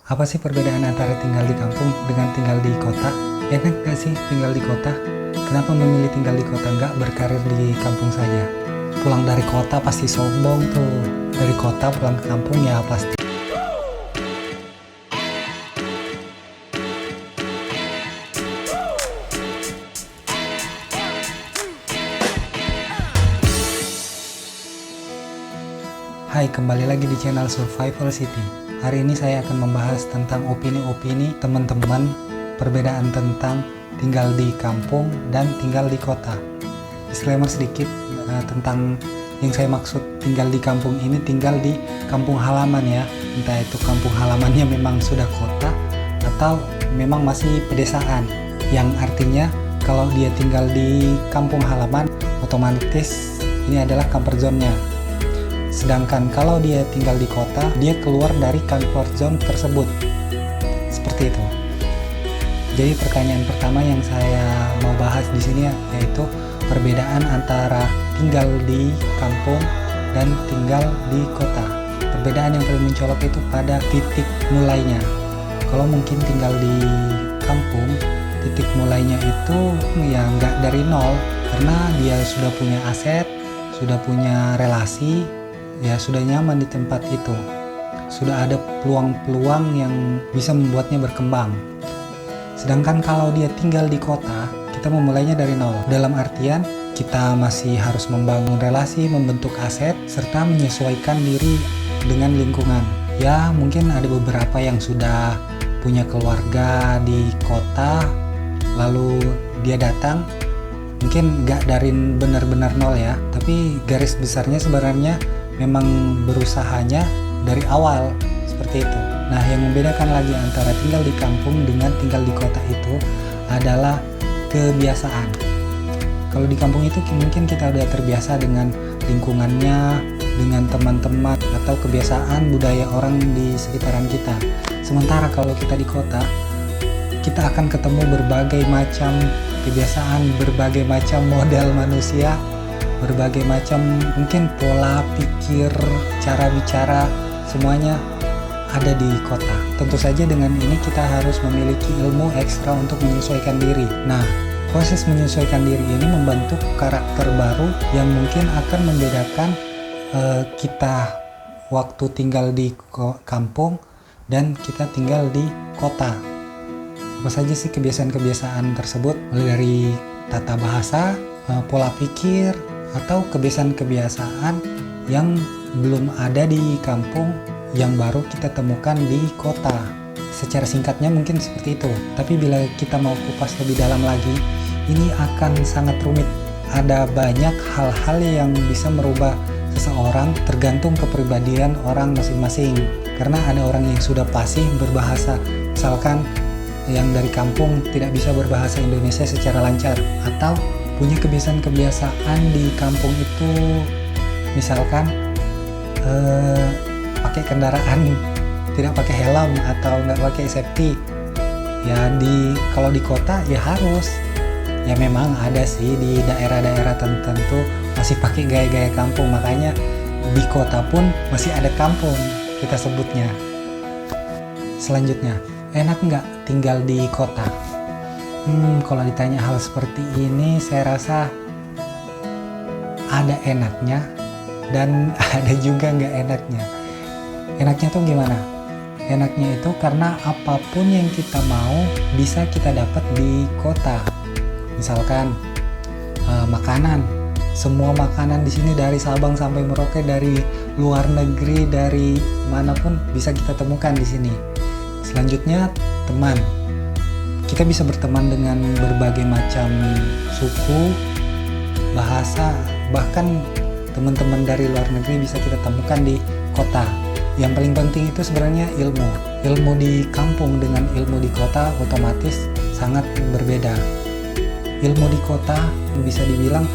Apa sih perbedaan antara tinggal di kampung dengan tinggal di kota? Enak gak sih tinggal di kota? Kenapa memilih tinggal di kota nggak berkarir di kampung saja? Pulang dari kota pasti sombong tuh. Dari kota pulang ke kampung ya pasti. Hai, kembali lagi di channel Survival City. Hari ini saya akan membahas tentang opini-opini teman-teman, perbedaan tentang tinggal di kampung dan tinggal di kota. Disclaimer sedikit tentang yang saya maksud tinggal di kampung ini, tinggal di kampung halaman ya. Entah itu kampung halamannya memang sudah kota atau memang masih pedesaan. Yang artinya kalau dia tinggal di kampung halaman, otomatis ini adalah comfort zone-nya. Sedangkan kalau dia tinggal di kota, dia keluar dari comfort zone tersebut. Seperti itu. Jadi pertanyaan pertama yang saya mau bahas di sini yaitu perbedaan antara tinggal di kampung dan tinggal di kota. Perbedaan yang paling mencolok itu pada titik mulainya. Kalau mungkin tinggal di kampung, titik mulainya itu ya nggak dari nol, karena dia sudah punya aset, sudah punya relasi, ya sudah nyaman di tempat itu, sudah ada peluang-peluang yang bisa membuatnya berkembang. Sedangkan kalau dia tinggal di kota, kita memulainya dari nol, dalam artian kita masih harus membangun relasi, membentuk aset, serta menyesuaikan diri dengan lingkungan. Ya mungkin ada beberapa yang sudah punya keluarga di kota, lalu dia datang, mungkin nggak dari benar-benar nol ya, tapi garis besarnya sebenarnya memang berusahanya dari awal seperti itu. Nah, yang membedakan lagi antara tinggal di kampung dengan tinggal di kota itu adalah kebiasaan. Kalau di kampung itu mungkin kita udah terbiasa dengan lingkungannya, dengan teman-teman atau kebiasaan budaya orang di sekitaran kita. Sementara kalau kita di kota, kita akan ketemu berbagai macam kebiasaan, berbagai macam model manusia, berbagai macam mungkin pola pikir, cara bicara, semuanya ada di kota. Tentu saja dengan ini kita harus memiliki ilmu ekstra untuk menyesuaikan diri. Nah, proses menyesuaikan diri ini membentuk karakter baru yang mungkin akan membedakan kita waktu tinggal di kampung dan kita tinggal di kota. Apa saja sih kebiasaan-kebiasaan tersebut? Mulai dari tata bahasa, pola pikir, atau kebiasaan-kebiasaan yang belum ada di kampung yang baru kita temukan di kota. Secara singkatnya mungkin seperti itu. Tapi bila kita mau kupas lebih dalam lagi, ini akan sangat rumit. Ada banyak hal-hal yang bisa merubah seseorang tergantung kepribadian orang masing-masing. Karena ada orang yang sudah fasih berbahasa, misalkan yang dari kampung tidak bisa berbahasa Indonesia secara lancar, atau punya kebiasaan-kebiasaan di kampung itu, misalkan pakai kendaraan tidak pakai helm atau nggak pakai safety. Ya kalau di kota ya harus. Ya memang ada sih di daerah-daerah tertentu masih pakai gaya-gaya kampung, makanya di kota pun masih ada kampung kita sebutnya. Selanjutnya, enak nggak tinggal di kota? Kalau ditanya hal seperti ini, saya rasa ada enaknya dan ada juga nggak enaknya. Enaknya tuh gimana? Enaknya itu karena apapun yang kita mau bisa kita dapat di kota. Misalkan makanan, semua makanan di sini dari Sabang sampai Merauke, dari luar negeri, dari manapun bisa kita temukan di sini. Selanjutnya teman. Kita bisa berteman dengan berbagai macam suku, bahasa, bahkan teman-teman dari luar negeri bisa kita temukan di kota. Yang paling penting itu sebenarnya ilmu. Ilmu di kampung dengan ilmu di kota otomatis sangat berbeda. Ilmu di kota bisa dibilang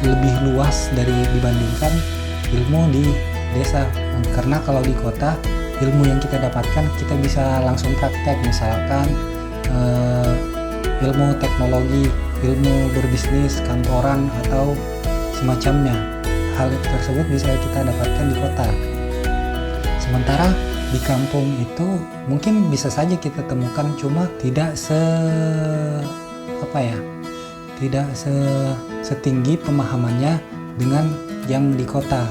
lebih luas dibandingkan ilmu di desa. Karena kalau di kota, ilmu yang kita dapatkan kita bisa langsung praktek, misalkan ilmu teknologi, ilmu berbisnis, kantoran, atau semacamnya. Hal tersebut bisa kita dapatkan di kota. Sementara di kampung itu mungkin bisa saja kita temukan, cuma tidak tidak setinggi pemahamannya dengan yang di kota.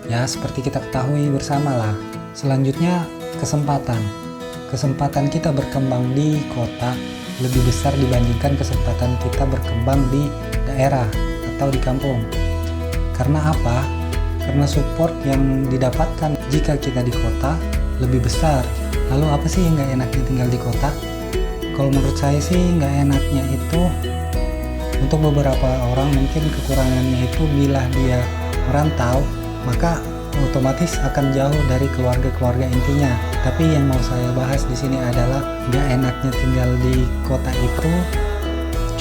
Ya, seperti kita ketahui bersama lah. Selanjutnya, kesempatan kita berkembang di kota lebih besar dibandingkan kesempatan kita berkembang di daerah atau di kampung. Karena apa? Karena support yang didapatkan jika kita di kota lebih besar. Lalu apa sih yang nggak enaknya tinggal di kota? Kalau menurut saya sih nggak enaknya itu, untuk beberapa orang mungkin kekurangannya itu bila dia merantau, maka otomatis akan jauh dari keluarga intinya. Tapi yang mau saya bahas di sini adalah nggak enaknya tinggal di kota itu,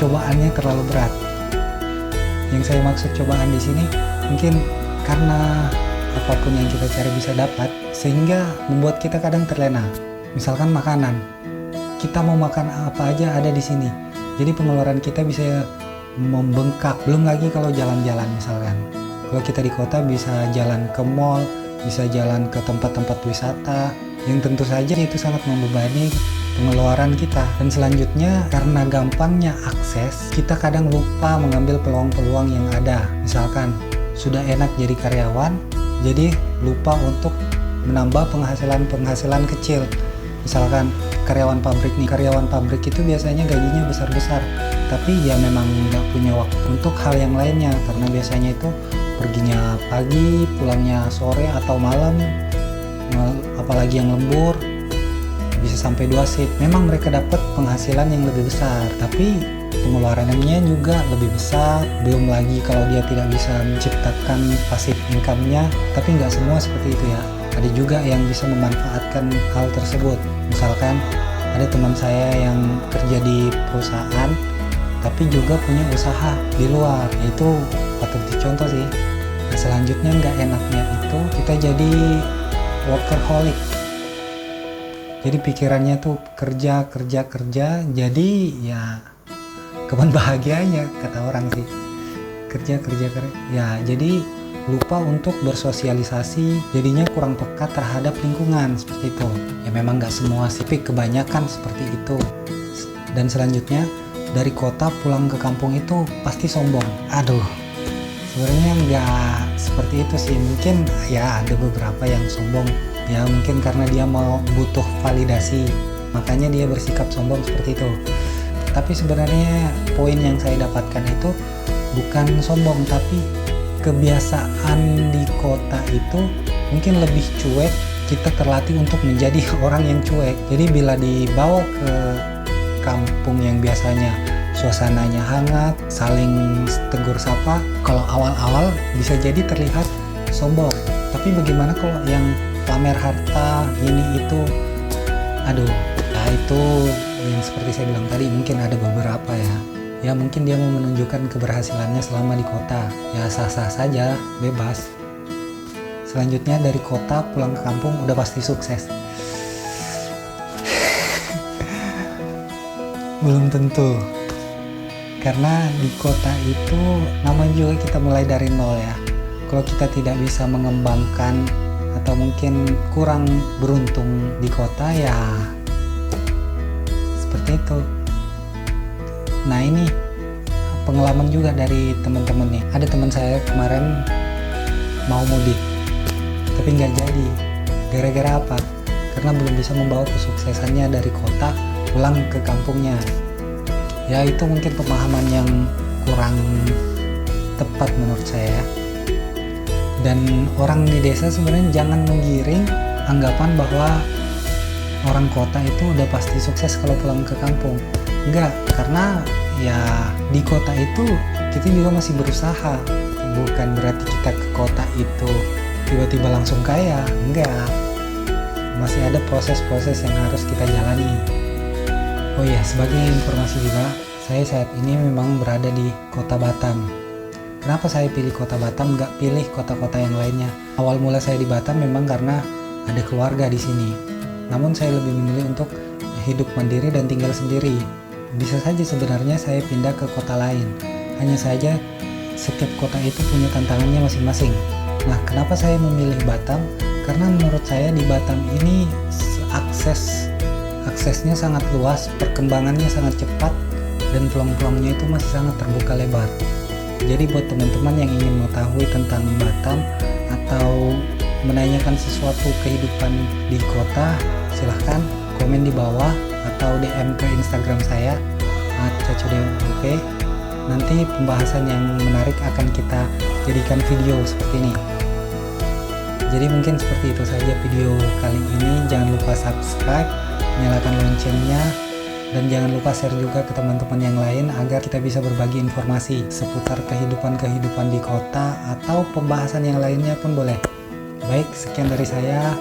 cobaannya terlalu berat. Yang saya maksud cobaan di sini mungkin karena apapun yang kita cari bisa dapat, sehingga membuat kita kadang terlena. Misalkan makanan, kita mau makan apa aja ada di sini. Jadi pengeluaran kita bisa membengkak. Belum lagi kalau jalan-jalan misalkan. Kalau kita di kota bisa jalan ke mall, bisa jalan ke tempat-tempat wisata, yang tentu saja itu sangat membebani pengeluaran kita. Dan selanjutnya, karena gampangnya akses, kita kadang lupa mengambil peluang-peluang yang ada. Misalkan sudah enak jadi karyawan, jadi lupa untuk menambah penghasilan kecil. Misalkan karyawan pabrik itu biasanya gajinya besar-besar, tapi ya memang nggak punya waktu untuk hal yang lainnya, karena biasanya itu perginya pagi, pulangnya sore atau malam, apalagi yang lembur bisa sampai 2 shift. Memang mereka dapat penghasilan yang lebih besar, tapi pengeluarannya juga lebih besar. Belum lagi kalau dia tidak bisa menciptakan passive income-nya. Tapi nggak semua seperti itu ya, ada juga yang bisa memanfaatkan hal tersebut. Misalkan ada teman saya yang kerja di perusahaan tapi juga punya usaha di luar, itu patut dicontoh sih. Nah, selanjutnya nggak enaknya itu kita jadi workaholic. Jadi pikirannya tuh kerja, jadi ya kapan bahagianya kata orang sih. Kerja. Ya, jadi lupa untuk bersosialisasi, jadinya kurang peka terhadap lingkungan seperti itu. Ya memang nggak semua sih, tapi kebanyakan seperti itu. Dan selanjutnya, dari kota pulang ke kampung itu pasti sombong. Aduh, sebenarnya nggak seperti itu sih. Mungkin ya ada beberapa yang sombong. Ya mungkin karena dia butuh validasi, makanya dia bersikap sombong seperti itu. Tapi sebenarnya poin yang saya dapatkan itu bukan sombong, tapi kebiasaan di kota itu mungkin lebih cuek. Kita terlatih untuk menjadi orang yang cuek. Jadi bila dibawa ke kampung yang biasanya suasananya hangat, saling tegur sapa, kalau awal-awal bisa jadi terlihat sombong. Tapi bagaimana kalau yang pamer harta ini itu, aduh, nah itu yang seperti saya bilang tadi, mungkin ada beberapa ya mungkin dia mau menunjukkan keberhasilannya selama di kota, ya sah-sah saja, bebas. Selanjutnya dari kota pulang ke kampung udah pasti sukses. Belum tentu, karena di kota itu namanya juga kita mulai dari nol ya. Kalau kita tidak bisa mengembangkan atau mungkin kurang beruntung di kota, ya seperti itu. Nah, ini pengalaman juga dari teman-teman nih. Ada teman saya kemarin mau mudik tapi nggak jadi. Gara-gara apa? Karena belum bisa membawa kesuksesannya dari kota pulang ke kampungnya. Ya itu mungkin pemahaman yang kurang tepat menurut saya. Dan orang di desa sebenarnya jangan menggiring anggapan bahwa orang kota itu udah pasti sukses kalau pulang ke kampung. Enggak, karena ya di kota itu kita juga masih berusaha. Bukan berarti kita ke kota itu tiba-tiba langsung kaya, enggak. Masih ada proses-proses yang harus kita jalani. Oh iya, sebagai informasi juga, saya saat ini memang berada di kota Batam. Kenapa saya pilih kota Batam, nggak pilih kota-kota yang lainnya? Awal mula saya di Batam memang karena ada keluarga di sini. Namun saya lebih memilih untuk hidup mandiri dan tinggal sendiri. Bisa saja sebenarnya saya pindah ke kota lain. Hanya saja setiap kota itu punya tantangannya masing-masing. Nah, kenapa saya memilih Batam? Karena menurut saya di Batam ini aksesnya sangat luas, perkembangannya sangat cepat, dan peluang-peluangnya itu masih sangat terbuka lebar. Jadi buat teman-teman yang ingin mengetahui tentang Batam atau menanyakan sesuatu kehidupan di kota, silahkan komen di bawah atau DM ke Instagram saya @cacodewp. Nanti pembahasan yang menarik akan kita jadikan video seperti ini. Jadi mungkin seperti itu saja video kali ini. Jangan lupa subscribe, nyalakan loncengnya, dan jangan lupa share juga ke teman-teman yang lain agar kita bisa berbagi informasi seputar kehidupan di kota atau pembahasan yang lainnya pun boleh. Baik, sekian dari saya.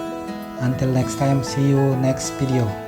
Until next time, see you next video.